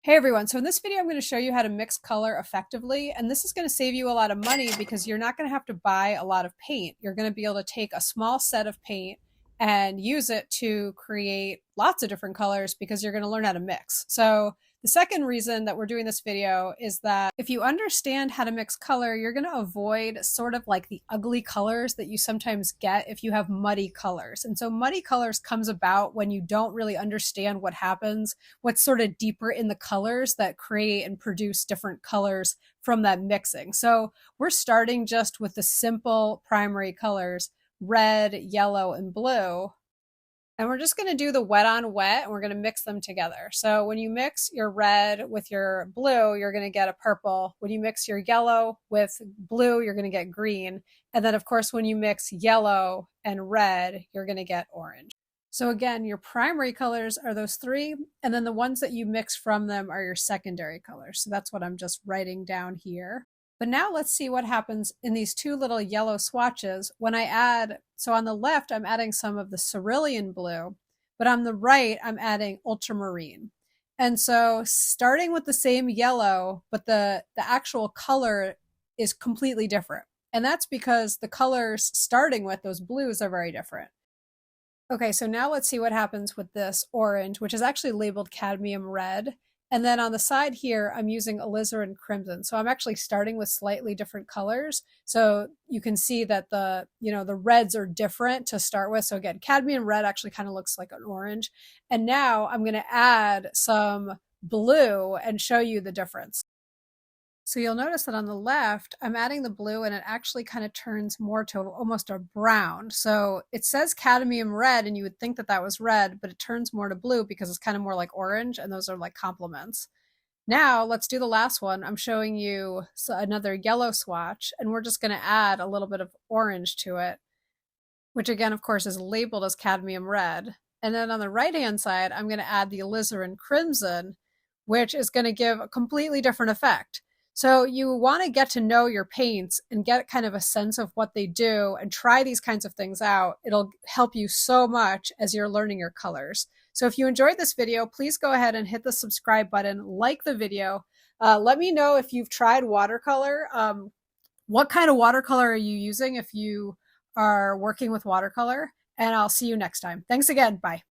Hey everyone, so in this video I'm going to show you how to mix color effectively, and this is going to save you a lot of money because you're not going to have to buy a lot of paint. You're going to be able to take a small set of paint and use it to create lots of different colors because you're going to learn how to mix. So the second reason that we're doing this video is that if you understand how to mix color, you're going to avoid sort of like the ugly colors that you sometimes get if you have muddy colors. And so muddy colors comes about when you don't really understand what happens, what's sort of deeper in the colors that create and produce different colors from that mixing. So we're starting just with the simple primary colors, red, yellow, and blue. And we're just going to do the wet on wet, and we're going to mix them together. So when you mix your red with your blue, you're going to get a purple. When you mix your yellow with blue, you're going to get green. And then, of course, when you mix yellow and red, you're going to get orange. So again, your primary colors are those three, and then the ones that you mix from them are your secondary colors. So that's what I'm just writing down here. But now let's see what happens in these two little yellow swatches when I add, so on the left, I'm adding some of the cerulean blue, but on the right, I'm adding ultramarine. And so starting with the same yellow, but the actual color is completely different. And that's because the colors starting with those blues are very different. Okay, so now let's see what happens with this orange, which is actually labeled cadmium red. And then on the side here, I'm using alizarin crimson. So I'm actually starting with slightly different colors. So you can see that the reds are different to start with. So again, cadmium red actually kind of looks like an orange. And now I'm going to add some blue and show you the difference. So you'll notice that on the left, I'm adding the blue and it actually kind of turns more to almost a brown. So it says cadmium red and you would think that that was red, but it turns more to blue because it's kind of more like orange, and those are like complements. Now let's do the last one. I'm showing you another yellow swatch, and we're just going to add a little bit of orange to it, which again, of course, is labeled as cadmium red. And then on the right-hand side, I'm going to add the alizarin crimson, which is going to give a completely different effect. So you want to get to know your paints and get kind of a sense of what they do and try these kinds of things out. It'll help you so much as you're learning your colors. So if you enjoyed this video, please go ahead and hit the subscribe button, like the video. Let me know if you've tried watercolor. What kind of watercolor are you using if you are working with watercolor? And I'll see you next time. Thanks again. Bye.